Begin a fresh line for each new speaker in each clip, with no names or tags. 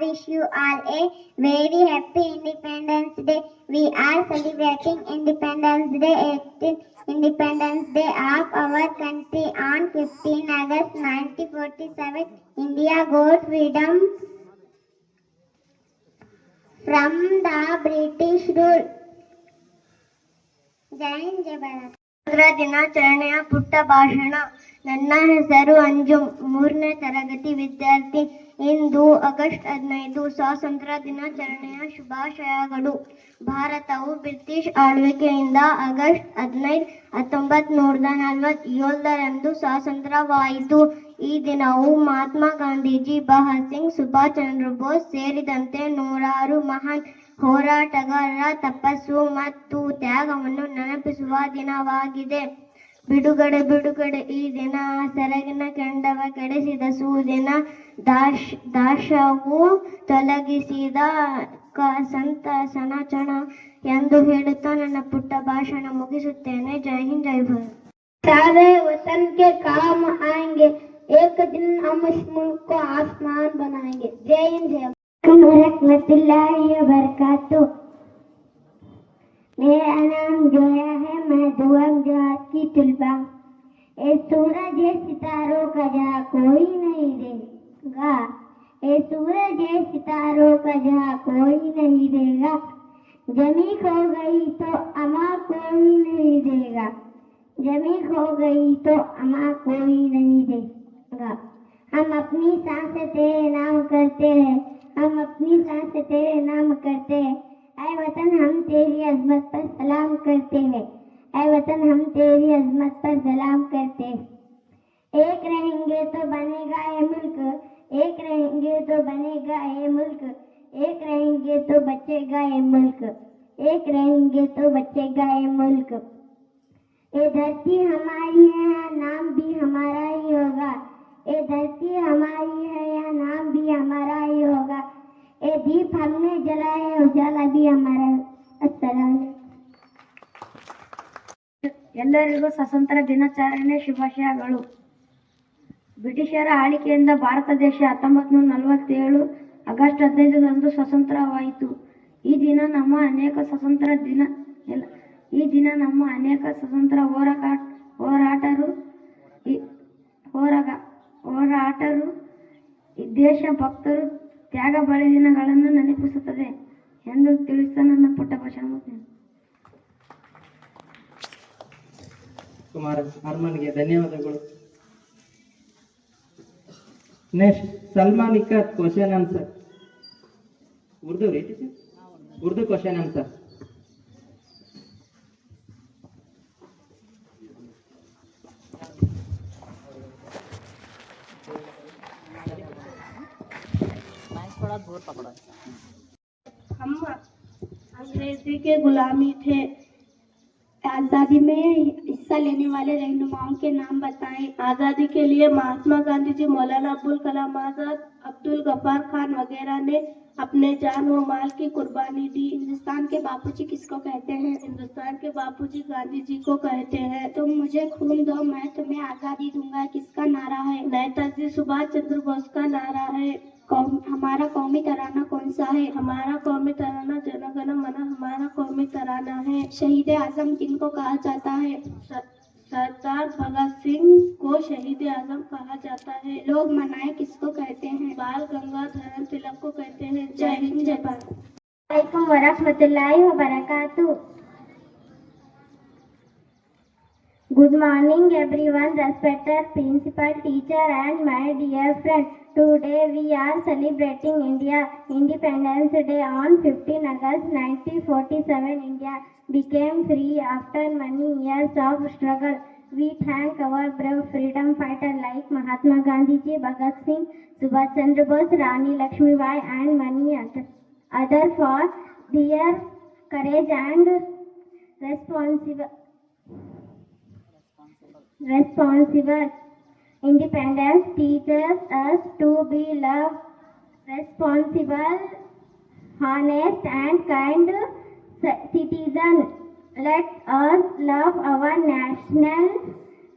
wish you all a very happy Independence Day. We are celebrating Independence Day, 18th Independence Day of our country on 15 August 1947. India got freedom from the British rule. ಜೈ ಹಿಂದ್ ಜೈ ಭಾರತ್. ಸ್ವಾತಂತ್ರ್ಯ ದಿನಾಚರಣೆಯ ಪುಟ್ಟ ಭಾಷಣ. ನನ್ನ ಹೆಸರು ಅಂಜುಮ್, 3ನೇ ತರಗತಿ ವಿದ್ಯಾರ್ಥಿ. ಇಂದು August 15 ಸ್ವಾತಂತ್ರ್ಯ ದಿನಾಚರಣೆಯ ಶುಭಾಶಯಗಳು. ಭಾರತವು ಬ್ರಿಟಿಷ್ ಆಳ್ವಿಕೆಯಿಂದ ಆಗಸ್ಟ್ 15, 1947 ಸ್ವಾತಂತ್ರ್ಯವಾಯಿತು. ಈ ದಿನವು ಮಹಾತ್ಮ ಗಾಂಧೀಜಿ, ಭಗತ್ ಸಿಂಗ್, ಸುಭಾಷ್ ಚಂದ್ರ ಬೋಸ್ ಸೇರಿದಂತೆ ನೂರಾರು ಮಹಾನ್ ಹೋರಾಟಗಾರರ ತಪಸ್ಸು ಮತ್ತು ತ್ಯಾಗವನ್ನು ನೆನಪಿಸುವ ದಿನವಾಗಿದೆ. ಬಿಡುಗಡೆ ಈ ದಿನ ಸೆರಗಿನ ಕೆಂಡವ ಕೆಡಿಸಿದ ಸೂದಿನ ದಾಶವು ತೊಲಗಿಸಿದ ಸಂತ ಸನಾತನ ಎಂದು ಹೇಳುತ್ತಾ ನನ್ನ ಪುಟ್ಟ ಭಾಷಣ ಮುಗಿಸುತ್ತೇನೆ. ಜೈ ಹಿಂದ್ ಜೈ ಭಾರತ್. सारे वतन के काम आएंगे, एक दिन हम इस मुल्क को आसमान बनाएंगे. जय हिंद जय रहमतुल्लाहि व बरकातुहू. मेरा नाम जोया है, मैं दुआम जहाज की तुलबा. ए सूरज है सितारों का जहाँ कोई नहीं देगा, ए सूरज है सितारों का जहाँ कोई नहीं देगा. जमी खो गई तो अमा कोई नहीं देगा, जमी खो गई तो अमा कोई नहीं देगा. हम अपनी सांसें तेरे नाम करते हैं, हम अपनी सांसें तेरे नाम करते हैं. ऐ वतन हम तेरी अजमत पर सलाम करते हैं, ऐ वतन हम तेरी अजमत पर सलाम करते हैं. एक रहेंगे तो बनेगा ये मुल्क, एक रहेंगे तो बनेगा ये मुल्क, एक रहेंगे तो बचेगा ये मुल्क, एक रहेंगे तो बचेगा ये मुल्क. ये धरती हमारी है, यहाँ नाम भी हमारा ही होगा. ये धरती हमारी है, यहाँ नाम भी हमारा ही होगा. ये दीप हमने जलाए, उजाला भी हमारा. अस्सलाम. ಎಲ್ಲರಿಗೂ ಸ್ವಾತಂತ್ರ್ಯ ದಿನಾಚರಣೆ ಶುಭಾಶಯಗಳು. ಬ್ರಿಟಿಷರ ಆಳ್ವಿಕೆಯಿಂದ ಭಾರತ ದೇಶ 1947 ಆಗಸ್ಟ್ 15 ಸ್ವತಂತ್ರವಾಯಿತು. ಈ ದಿನ ನಮ್ಮ ಅನೇಕ ಸ್ವತಂತ್ರ ಹೋರಾಟರು ದೇಶಭಕ್ತರು ತ್ಯಾಗ ಬಲಿದಾನಗಳನ್ನು ನೆನಪಿಸುತ್ತದೆ ಎಂದು ತಿಳಿಸುತ್ತಾ ನನ್ನ ಪುಟ್ಟ ಭಾಷಣ ಮುಗಿಸ್ತೇನೆ.
ಕುಮಾರ್ ಹರ್ಮನ್ಗೆ ಧನ್ಯವಾದಗಳು. Next Salman ikat question answer. Urdu ರೀ ಉರ್ದು ಕ್ವಶನ್ ಆನ್ಸರ್.
हम अंग्रेजी के गुलामी थे, आज़ादी में हिस्सा लेने वाले रहनुमाओं के नाम बताएं. आज़ादी के लिए महात्मा गांधी जी, मौलाना अबुल कलाम आज़ाद, अब्दुल गफ्फार खान वगैरह ने अपने जान व माल की कुर्बानी दी. हिंदुस्तान के बापूजी किसको कहते हैं? हिंदुस्तान के बापूजी गांधी जी को कहते हैं. तुम मुझे खून दो, मैं तुम्हें आज़ादी दूंगा किसका नारा है? नेताजी सुभाष चंद्र बोस का नारा है. हमारा कौमी तराना कौन सा है? हमारा कौमी तराना जन गण मन हमारा कौमी तराना है. शहीद आजम किनको कहा जाता है? सरदार भगत सिंह को शहीद आजम कहा जाता है. लोग मनाए किसको कहते हैं? बाल गंगाधर तिलक को कहते हैं. जय हिंद जय भारत.
वालेकुम वरहमतुल्लाहि व बरकातुहू. Good morning everyone, respected principal, teacher and my dear friend. Today we are celebrating Independence Day on 15 August 1947. India became free after many years of struggle. We thank our brave freedom fighters like Mahatma Gandhi ji, Bhagat Singh, Subhash Chandra Bose, Rani Lakshmibai and many others for their courage and responsible independence teaches us to be love, responsible, honest and kind citizen. Let us love our national,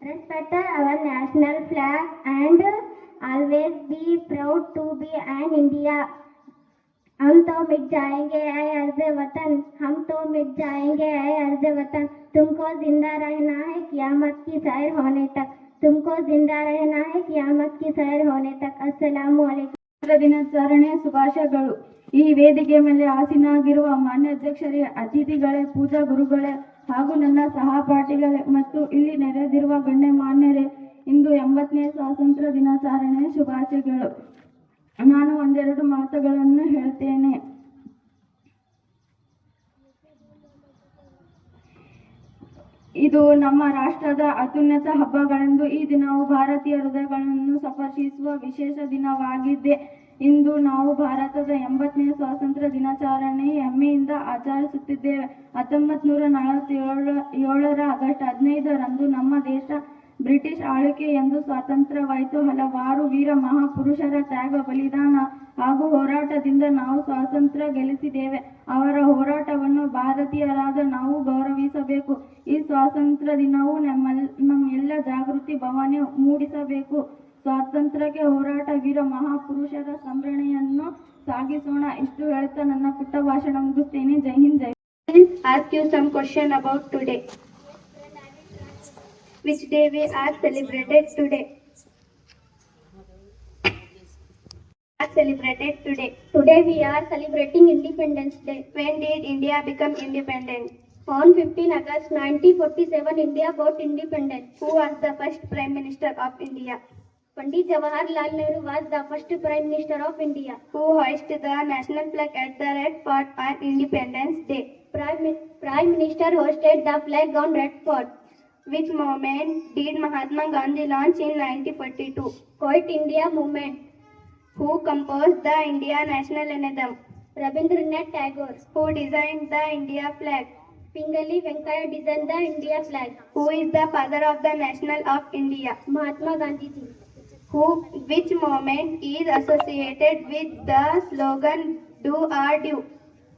respect our national flag and always be proud to be an हम तो मिट जाएंगे ऐ अर्ज़ वतन, हम तो मिट जाएंगे ऐ अर्ज़ वतन, तुमको जिंदा रहना है क़यामत की सैर होने तक, तुमको जिंदा रहना है क़यामत की सैर होने तक। अस्सलामु अलैकुम।
ಸ್ವಾತಂತ್ರ್ಯ ದಿನಾಚರಣೆ ಶುಭಾಶಯಗಳು. ಈ ವೇದಿಕೆ ಮೇಲೆ ಆಸೀನರಾಗಿರುವ ಮಾನ್ಯ ಅಧ್ಯಕ್ಷರೇ, ಅತಿಥಿಗಳೇ, ಪೂಜಾ ಗುರುಗಳೇ ಹಾಗೂ ನನ್ನ ಸಹಪಾಠಿಗಳೇ ಮತ್ತು ಇಲ್ಲಿ ನೆರೆದಿರುವ ಗಣ್ಯಮಾನ್ಯರೇ, ಇಂದು 80ನೇ ಸ್ವಾತಂತ್ರ್ಯ ದಿನಾಚರಣೆ ಶುಭಾಶಯಗಳು. ನಾನು ಒಂದೆರಡು ಮಾತುಗಳನ್ನು ಹೇಳ್ತೇನೆ. ಇದು ನಮ್ಮ ರಾಷ್ಟ್ರದ ಅತ್ಯುನ್ನತ ಹಬ್ಬಗಳೆಂದು ಈ ದಿನವು ಭಾರತೀಯ ಹೃದಯಗಳನ್ನು ಸ್ಪರ್ಶಿಸುವ ವಿಶೇಷ ದಿನವಾಗಿದೆ. ಇಂದು ನಾವು ಭಾರತದ 80ನೇ ಸ್ವಾತಂತ್ರ್ಯ ದಿನಾಚರಣೆ ಹೆಮ್ಮೆಯಿಂದ ಆಚರಿಸುತ್ತಿದ್ದೇವೆ. 1947ರ ಆಗಸ್ಟ್ 15ರಂದು ನಮ್ಮ ದೇಶ ಬ್ರಿಟಿಷ್ ಆಳ್ವಿಕೆಯಿಂದ ಸ್ವಾತಂತ್ರ್ಯವಾಯಿತು. ಹಲವಾರು ವೀರ ಮಹಾಪುರುಷರ ತ್ಯಾಗ, ಬಲಿದಾನ ಹಾಗೂ ಹೋರಾಟದಿಂದ ನಾವು ಸ್ವಾತಂತ್ರ್ಯ ಗಳಿಸಿದ್ದೇವೆ. ಅವರ ಹೋರಾಟವನ್ನು ಭಾರತೀಯರಾದ ನಾವು ಗೌರವಿಸಬೇಕು. ಈ ಸ್ವಾತಂತ್ರ್ಯ ದಿನವು ನಮ್ಮೆಲ್ಲ ಜಾಗೃತಿ ಭಾವನೆ ಮೂಡಿಸಬೇಕು. ಸ್ವಾತಂತ್ರ್ಯಕ್ಕೆ ಹೋರಾಟ ವೀರ ಮಹಾಪುರುಷರ ಸ್ಮರಣೆಯನ್ನು ಸಾಗಿಸೋಣ. ಇಷ್ಟು ಹೇಳುತ್ತಾ ನನ್ನ ಪುಟ್ಟ ಭಾಷಣ ಮುಗಿಸ್ತೇನೆ. ಜೈ ಹಿಂದ್, ಜೈ.
Ask you some question about today. Which day we are celebrated today?
Today we are celebrating Independence Day.
When did India become independent?
On 15 August 1947, India got independence.
Who was the first Prime Minister of India?
Pandit Jawaharlal Nehru was the first Prime Minister of India.
Who hoisted the national flag at the Red Fort on Independence Day?
Prime Minister hosted the flag on Red Fort.
Which movement did Mahatma Gandhi launch in 1942?
Quit India movement.
Who composed the India national anthem?
Rabindranath Tagore.
Who designed the India flag?
Pingali Venkaya designed the India flag.
Who is the father of the National of India?
Mahatma Gandhi ji.
Which movement is associated with the slogan "Do or Do"?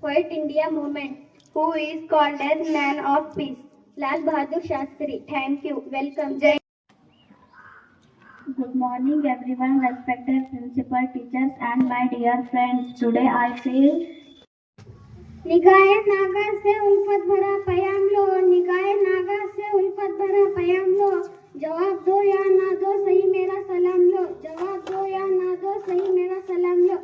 Quit India movement.
Who is called as Man of Peace?
Lal Bahadur Shastri.
Thank you.
Welcome.
Jai.
Good morning everyone, respected principal, teachers and my dear friends. Today I feel निगाहे नागा से उल्फत भरा पयाम लो, निगाहे नागा से उल्फत भरा पयाम लो, जवाब दो या ना दो सही मेरा सलाम लो, जवाब दो या ना दो सही मेरा सलाम लो।